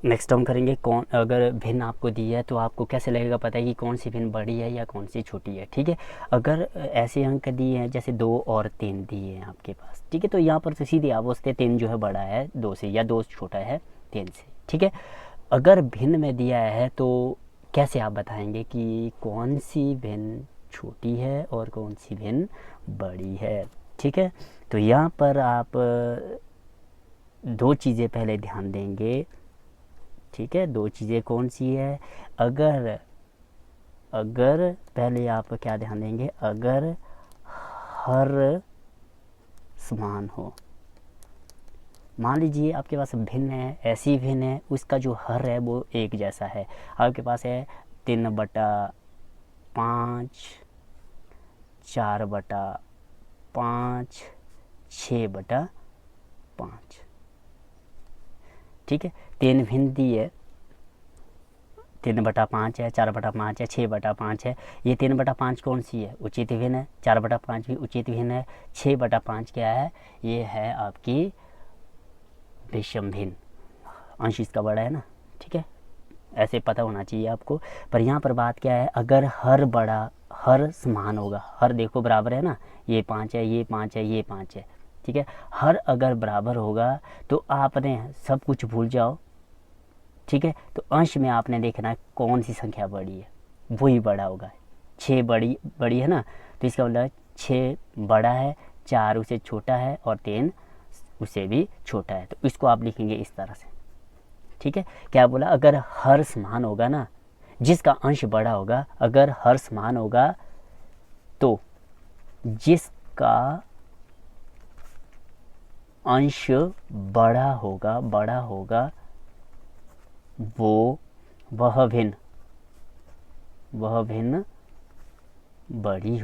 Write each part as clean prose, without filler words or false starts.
Next हम करेंगे कौन, अगर भिन्न आपको दी है तो आपको कैसे लगेगा पता है कि कौन सी भिन्न बड़ी है या कौन सी छोटी है। ठीक है, अगर ऐसे अंक दिए हैं जैसे 2 और 3 दिए हैं आपके पास, ठीक है, तो यहाँ पर तो सीधे आप उससे 3 जो है बड़ा है 2 से या 2 छोटा है 3 से। ठीक है, अगर भिन्न में दिया है तो कैसे आप बताएंगे कि कौन सी भिन्न छोटी है और कौन सी भिन्न बड़ी है। ठीक है, तो यहाँ पर आप दो चीज़ें पहले ध्यान देंगे। ठीक है, दो चीज़ें कौन सी है, अगर अगर पहले आप क्या ध्यान देंगे, अगर हर समान हो, मान लीजिए आपके पास भिन्न है, ऐसी भिन्न है उसका जो हर है वो एक जैसा है। आपके पास है 3/5, 4/5, 6/5। ठीक है, 3 भिन्न दी है, 3/5 है, 4/5 है, 6/5 है। ये 3/5 कौन सी है, उचित भिन्न है। 4/5 भी उचित भिन्न है। 6/5 क्या है, ये है आपकी विषम भिन्न, अंश इसका बड़ा है ना। ठीक है, ऐसे पता होना चाहिए आपको। पर यहाँ पर बात क्या है, अगर हर बड़ा, हर समान होगा, हर देखो बराबर है ना, ये 5 है, ये 5 है, ये 5 है। ठीक है, हर अगर बराबर होगा तो आपने सब कुछ भूल जाओ। ठीक है, तो अंश में आपने देखना कौन सी संख्या बड़ी है, वही बड़ा होगा। 6 बड़ी बड़ी है ना, तो इसका मतलब 6 बड़ा है, 4 उससे छोटा है और 3 उससे भी छोटा है। तो इसको आप लिखेंगे इस तरह से। ठीक है, क्या बोला, अगर हर समान होगा ना, जिसका अंश बड़ा होगा, अगर हर समान होगा तो जिसका अंश बड़ा होगा वो वह भिन्न बड़ी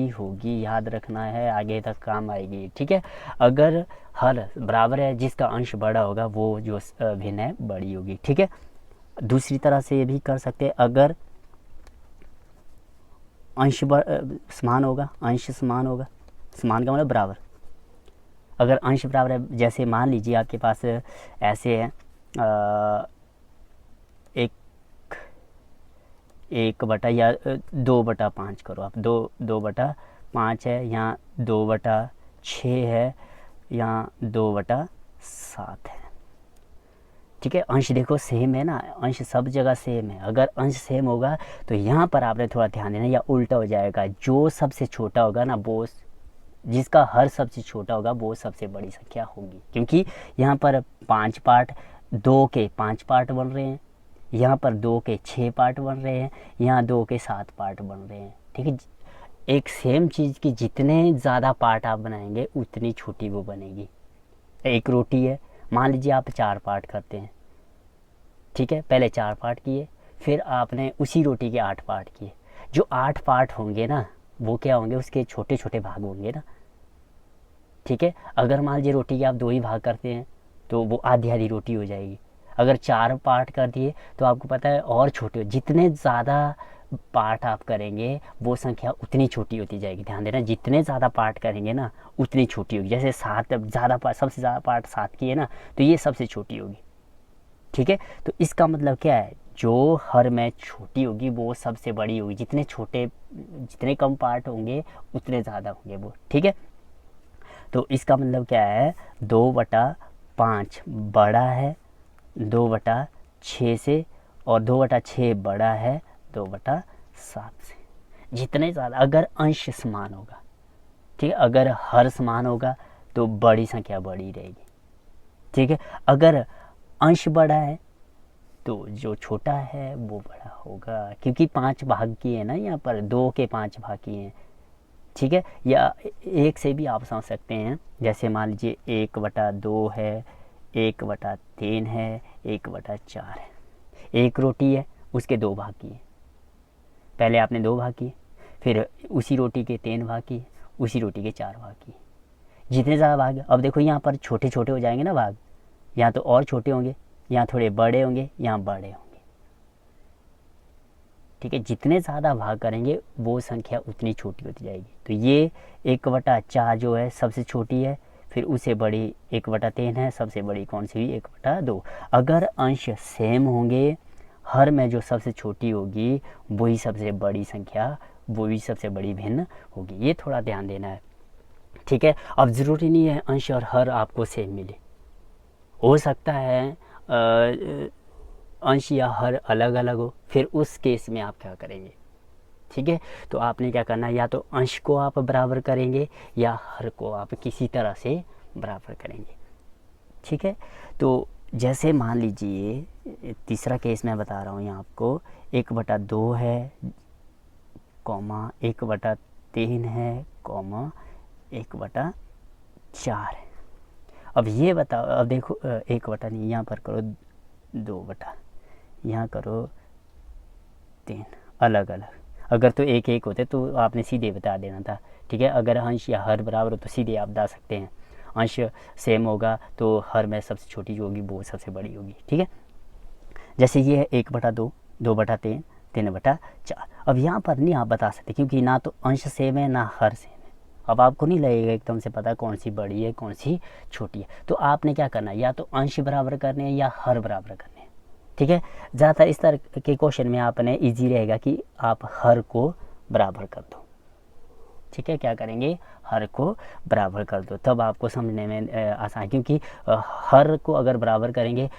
होगी, याद रखना है, आगे तक काम आएगी। ठीक है, अगर हर बराबर है, जिसका अंश बड़ा होगा वो जो भिन्न है बड़ी होगी। ठीक है, दूसरी तरह से ये भी कर सकते हैं, अगर अंश समान होगा, अंश समान होगा, समान का मतलब बराबर, अगर अंश बराबर है, जैसे मान लीजिए आपके पास ऐसे है, एक 1 या 2/5 करो आप, 2/5 है, यहाँ 2/6 है, यहाँ 2/7 है। ठीक है, अंश देखो सेम है ना, अंश सब जगह सेम है। अगर अंश सेम होगा तो यहाँ पर आपने थोड़ा ध्यान देना, या उल्टा हो जाएगा, जो सबसे छोटा होगा ना वो, जिसका हर सबसे छोटा होगा वो सबसे बड़ी संख्या होगी। क्योंकि यहाँ पर 5 पार्ट, 2 के 5 पार्ट बन रहे हैं, यहाँ पर 2 के 6 पार्ट बन रहे हैं, यहाँ 2 के 7 पार्ट बन रहे हैं। ठीक है, एक सेम चीज़ की जितने ज़्यादा पार्ट आप बनाएंगे उतनी छोटी वो बनेगी। एक रोटी है, मान लीजिए आप 4 पार्ट करते हैं। ठीक है, पहले 4 पार्ट किए, फिर आपने उसी रोटी के 8 पार्ट किए। जो 8 पार्ट होंगे ना वो क्या होंगे, उसके छोटे छोटे भाग होंगे ना। ठीक है, अगर मान लीजिए रोटी के आप 2 ही भाग करते हैं तो वो आधी आधी रोटी हो जाएगी। अगर 4 पार्ट कर दिए तो आपको पता है और छोटे, जितने ज़्यादा पार्ट आप करेंगे वो संख्या उतनी छोटी होती जाएगी। ध्यान देना, जितने ज़्यादा पार्ट करेंगे ना उतनी छोटी होगी। जैसे 7 ज़्यादा पार्ट, सबसे ज़्यादा पार्ट 7 की है ना, तो ये सबसे छोटी होगी। ठीक है, तो इसका मतलब क्या है, जो हर में छोटी होगी वो सबसे बड़ी होगी। जितने कम पार्ट होंगे उतने ज़्यादा होंगे वो। ठीक है, तो इसका मतलब क्या है, 2/5 बड़ा है 2/6 से, और 2/6 बड़ा है 2/7 से। जितने ज़्यादा, अगर अंश समान होगा, ठीक है, अगर हर समान होगा तो बड़ी संख्या बड़ी रहेगी। ठीक है, अगर अंश बड़ा है तो जो छोटा है वो बड़ा होगा, क्योंकि 5 भाग किए हैं ना, यहाँ पर 2 के 5 भाग किए हैं। ठीक है, या एक से भी आप समझ सकते हैं, जैसे मान लीजिए 1/2 है, 1/3 है, 1/4 है। एक रोटी है, उसके 2 भाग किए, पहले आपने 2 भाग किए, फिर उसी रोटी के 3 भाग किए, उसी रोटी के 4 भाग किए। जितने ज़्यादा भाग, अब देखो यहाँ पर छोटे छोटे हो जाएंगे ना भाग, यहाँ तो और छोटे होंगे, यहाँ थोड़े बड़े होंगे, यहाँ बड़े होंगे। ठीक है, जितने ज़्यादा भाग करेंगे वो संख्या उतनी छोटी होती जाएगी। तो ये 1/4 जो है सबसे छोटी है, फिर उससे बड़ी 1/3 है, सबसे बड़ी कौन सी हुई 1/2। अगर अंश सेम होंगे, हर में जो सबसे छोटी होगी वही सबसे बड़ी संख्या, वही सबसे बड़ी भिन्न होगी। ये थोड़ा ध्यान देना है, ठीक है। अब ज़रूरी नहीं है अंश और हर आपको सेम मिले, हो सकता है अंश या हर अलग अलग हो, फिर उस केस में आप क्या करेंगे, ठीक है। तो आपने क्या करना है, या तो अंश को आप बराबर करेंगे या हर को आप किसी तरह से बराबर करेंगे, ठीक है। तो जैसे मान लीजिए तीसरा केस मैं बता रहा हूँ यहाँ आपको, 1/2 है, कॉमा 1/3 है, कॉमा 1/4 है। अब ये बताओ, अब देखो 1/, नहीं, यहाँ पर करो 2/, यहाँ करो 3, अलग अलग। अगर तो एक एक होते तो आपने सीधे बता देना था, ठीक है। अगर अंश या हर बराबर हो तो सीधे आप बता सकते हैं, अंश सेम होगा तो हर में सबसे छोटी जो होगी वो सबसे बड़ी होगी, ठीक है। जैसे ये है 1/2, 2/3, 3/4। अब यहाँ पर नहीं आप बता सकते क्योंकि ना तो अंश सेम है ना हर सेम है। अब आपको नहीं लगेगा एकदम से पता कौन सी बड़ी है कौन सी छोटी है। तो आपने क्या करना है, या तो अंश बराबर करने हैं या हर बराबर करने हैं, ठीक है। ज़्यादातर इस तरह के क्वेश्चन में आपने इजी रहेगा कि आप हर को बराबर कर दो, ठीक है। क्या करेंगे, हर को बराबर कर दो, तब आपको समझने में आसान, क्योंकि हर को अगर बराबर करेंगे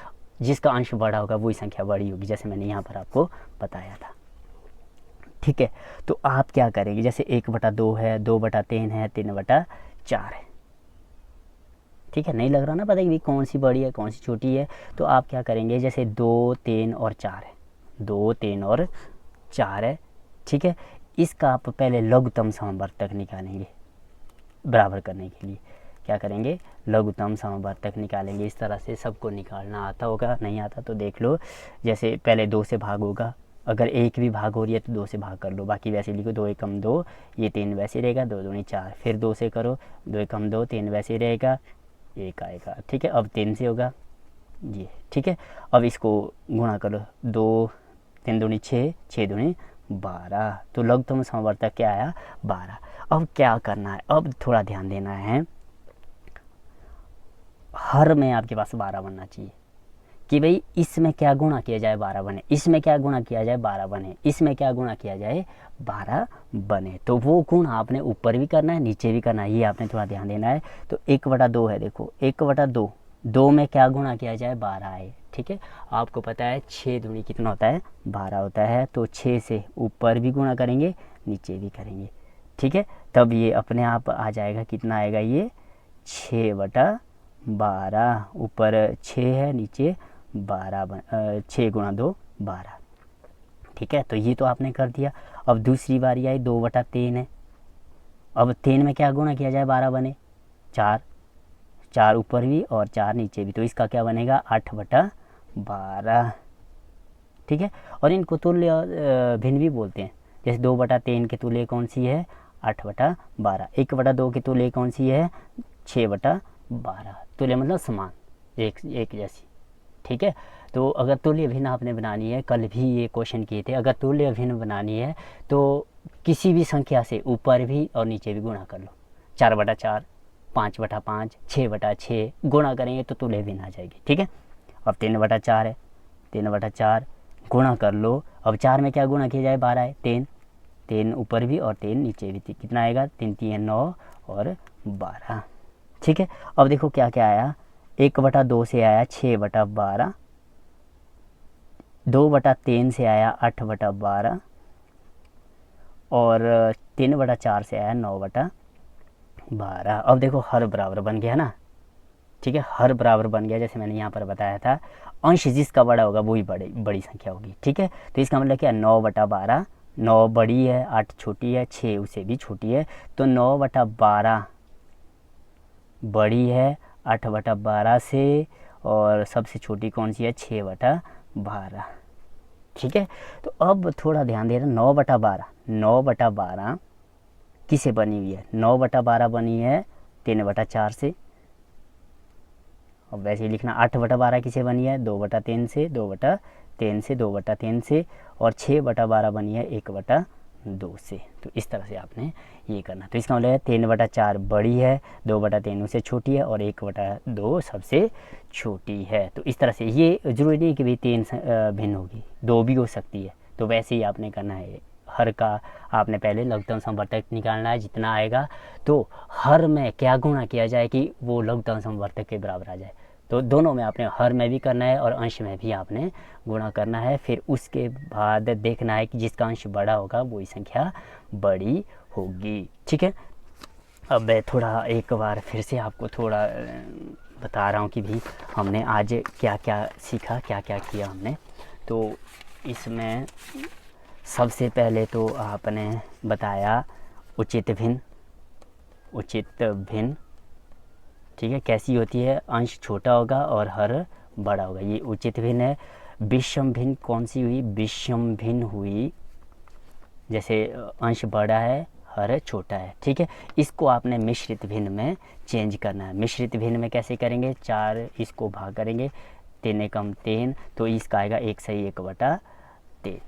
जिसका अंश बड़ा होगा वही संख्या बड़ी होगी, जैसे मैंने यहाँ पर आपको बताया था, ठीक है। तो आप क्या करेंगे, जैसे 1/2 है, 2/3 है, 3/4 है, ठीक है। नहीं लग रहा ना पता कि कौन सी बड़ी है कौन सी छोटी है। तो आप क्या करेंगे, जैसे 2, 3 और 4 है, 2, 3 और 4 है, ठीक है। इसका आप पहले लघुत्तम समवर्तक निकालेंगे बराबर करने के लिए। क्या करेंगे, लघुत्तम समवर्तक निकालेंगे। इस तरह से सबको निकालना आता होगा, नहीं आता तो देख लो। जैसे पहले 2 से भाग होगा, अगर एक भी भाग हो रही है तो 2 से भाग कर लो, बाकी वैसे लिखो, 2 एकम 2, ये 3 वैसे रहेगा, 2 दूनी 4, फिर 2 से करो, 2 एकम 2, 3 वैसे रहेगा, 1 आएगा, ठीक है। अब 3 से होगा ये, ठीक है। अब इसको गुणा करो, 2, 3 दूनी 6, 6 दूनी 12, तो लघुत्तम समवर्तक क्या आया, 12। अब क्या करना है, अब थोड़ा ध्यान देना है, हर में आपके पास 12 बनना चाहिए कि भाई इसमें क्या गुणा किया जाए 12 बने, इसमें क्या गुणा किया जाए 12 बने, इसमें क्या गुणा किया जाए 12 बने। तो वो गुण आपने ऊपर भी करना है नीचे भी करना है, ये आपने थोड़ा ध्यान देना है। तो 1/2 है, देखो 1/2, 2 में क्या गुणा किया जाए 12 है, ठीक है। आपको पता है 6 दूनी कितना होता है 12 होता है, तो 6 से ऊपर भी गुणा करेंगे नीचे भी करेंगे, ठीक है। तब ये अपने आप आ जाएगा, कितना आएगा ये 6/12, ऊपर 6 है नीचे 12, 6 गुणा 2 12, ठीक है। तो ये तो आपने कर दिया। अब दूसरी बारी आई 2/3 है, अब 3 में क्या गुणा किया जाए 12 बने, 4, 4 ऊपर भी और 4 नीचे भी, तो इसका क्या बनेगा 8/12, ठीक है। और इनको तुल्य भिन्न भी बोलते हैं, जैसे 2/3 के तुल्य कौन सी है 8/12, 1/2 की तुल्य कौन सी है 6/12, तुल्य मतलब समान, एक जैसी, ठीक है। तो अगर तुल्य भिन्न आपने बनानी है, कल भी ये क्वेश्चन किए थे, अगर तुल्य भिन्न बनानी है तो किसी भी संख्या से ऊपर भी और नीचे भी गुणा कर लो, 4/4, 5/5, 6/6 गुणा करेंगे तो तुल्य भिन्न आ जाएगी, ठीक है। अब 3/4 है, 3/4 गुणा कर लो। अब 4 में क्या गुणा किया जाए 12 है, 3, 3 ऊपर भी और 3 नीचे भी, कितना आएगा 3 3 9 और 12, ठीक है। अब देखो क्या क्या आया, 1/2 से आया 6/12, 2/3 से आया 8/12 और 3/4 से आया 9/12। अब देखो हर बराबर बन गया ना, ठीक है, हर बराबर बन गया, जैसे मैंने यहाँ पर बताया था, अंश जिसका बड़ा होगा वही बड़ी संख्या होगी, ठीक है। तो इसका मतलब क्या 9/12, 9 बड़ी है 8 छोटी है, 6 उससे भी छोटी है, तो 9/12 बड़ी है 8/12 से, और सबसे छोटी कौन सी है 6/12, ठीक है। तो अब थोड़ा ध्यान देना, 9/12 किसे बनी हुई है, 9/12 बनी है 3/4 से। अब वैसे ही लिखना, 8/12 किसे बनी है 2/3 से, 2/3 से, 2/3 से, और 6/12 बनी है 1/2 2 से। तो इस तरह से आपने ये करना। तो इसका मतलब है 3/4 बड़ी है, 2/3 उससे छोटी है और 1/2 सबसे छोटी है। तो इस तरह से ये ज़रूरी नहीं कि भी 3 भिन्न होगी, 2 भी हो सकती है। तो वैसे ही आपने करना है। हर का आपने पहले लघुत्तम समवर्तक निकालना है, जितना आएगा तो हर में क्या गुणा किया जाए कि वो लघुत्तम समवर्तक के बराबर आ जाए। तो दोनों में आपने हर में भी करना है और अंश में भी आपने गुणा करना है। फिर उसके बाद देखना है कि जिसका अंश बड़ा होगा वही संख्या बड़ी होगी। ठीक है। अब मैं थोड़ा एक बार फिर से आपको थोड़ा बता रहा हूँ कि भी हमने आज क्या क्या सीखा, क्या क्या किया हमने। तो इसमें सबसे पहले तो आपने बताया उचित भिन्न। उचित भिन्न, ठीक है, कैसी होती है? अंश छोटा होगा और हर बड़ा होगा, ये उचित भिन्न है। विषम भिन्न कौन सी हुई? विषम भिन्न हुई जैसे अंश बड़ा है, हर छोटा है। ठीक है, इसको आपने मिश्रित भिन्न में चेंज करना है। मिश्रित भिन्न में कैसे करेंगे? 4 इसको भाग करेंगे, 3 एकम 3, तो इसका आएगा 1/1/3।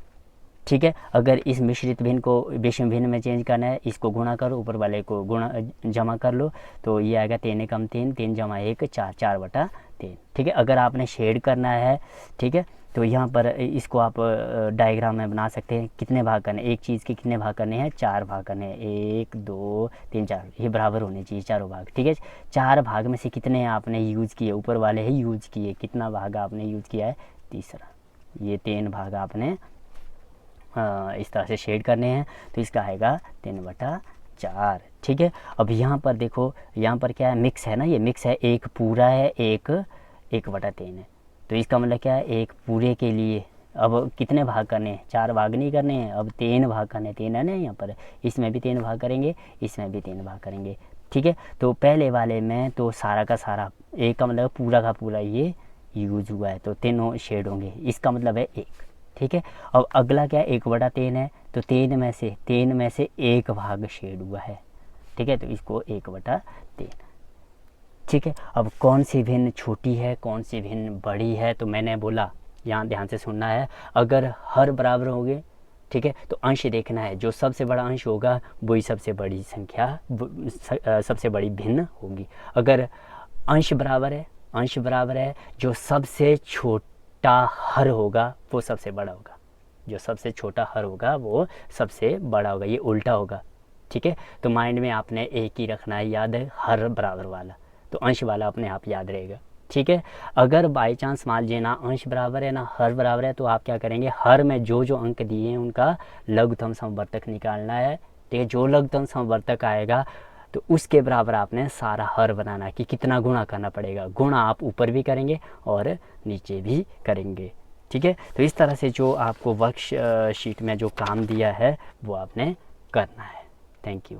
ठीक है, अगर इस मिश्रित भिन्न को विषम भिन्न में चेंज करना है, इसको गुणा करो, ऊपर वाले को गुणा जमा कर लो, तो ये आएगा 3 एकम 3, 3 जमा 1 4, 4/3। ठीक है, अगर आपने शेड करना है, ठीक है, तो यहाँ पर इसको आप डायग्राम में बना सकते हैं। कितने भाग करने, एक चीज़ के कितने भाग करने हैं? 4 भाग करने हैं, 1 2 3 4, ये बराबर होने चाहिए चारों भाग। ठीक है, 4 भाग में से कितने आपने यूज़ किए? ऊपर वाले ही यूज़ किए। कितना भाग आपने यूज़ किया है? तीसरा। ये 3 भाग आपने इस तरह से शेड करने हैं, तो इसका आएगा 3/4। ठीक है, अब यहाँ पर देखो, यहाँ पर क्या है? मिक्स है ना, ये मिक्स है, एक पूरा है, एक 1/3 है। तो इसका मतलब क्या है? एक पूरे के लिए अब कितने भाग करने हैं? 4 भाग नहीं करने हैं, अब 3 भाग करने, 3 है ना यहाँ पर, इसमें भी 3 भाग करेंगे, इसमें भी 3 भाग करेंगे। ठीक है, तो पहले वाले में तो सारा का सारा, एक का मतलब पूरा का पूरा ये यूज हुआ है, तो तीनों शेड होंगे, इसका मतलब है 1। ठीक है, अब अगला क्या है? 1/3 है, तो 3 में से 1 भाग शेड हुआ है। ठीक है, तो इसको 1/3। ठीक है, अब कौन सी भिन्न छोटी है, कौन सी भिन्न बड़ी है? तो मैंने बोला, यहाँ ध्यान से सुनना है, अगर हर बराबर होंगे, ठीक है, तो अंश देखना है, जो सबसे बड़ा अंश होगा वही सबसे बड़ी संख्या, सबसे बड़ी भिन्न होगी। अगर अंश बराबर है, जो सबसे छोटा हर होगा वो सबसे बड़ा होगा, जो सबसे छोटा हर होगा वो सबसे बड़ा होगा, ये उल्टा होगा। ठीक है, तो माइंड में आपने एक ही रखना है याद है, हर बराबर वाला, तो अंश वाला अपने आप याद रहेगा। ठीक है, अगर बाई चांस मान लीजिए ना अंश बराबर है ना हर बराबर है, तो आप क्या करेंगे? हर में जो जो अंक दिए हैं उनका लघुत्तम समवर्तक निकालना है। ठीक है, जो लघुत्तम समवर्तक आएगा तो उसके बराबर आपने सारा हर बनाना कि कितना गुणा करना पड़ेगा। गुणा आप ऊपर भी करेंगे और नीचे भी करेंगे। ठीक है, तो इस तरह से जो आपको वर्कशीट में जो काम दिया है वो आपने करना है। Thank you.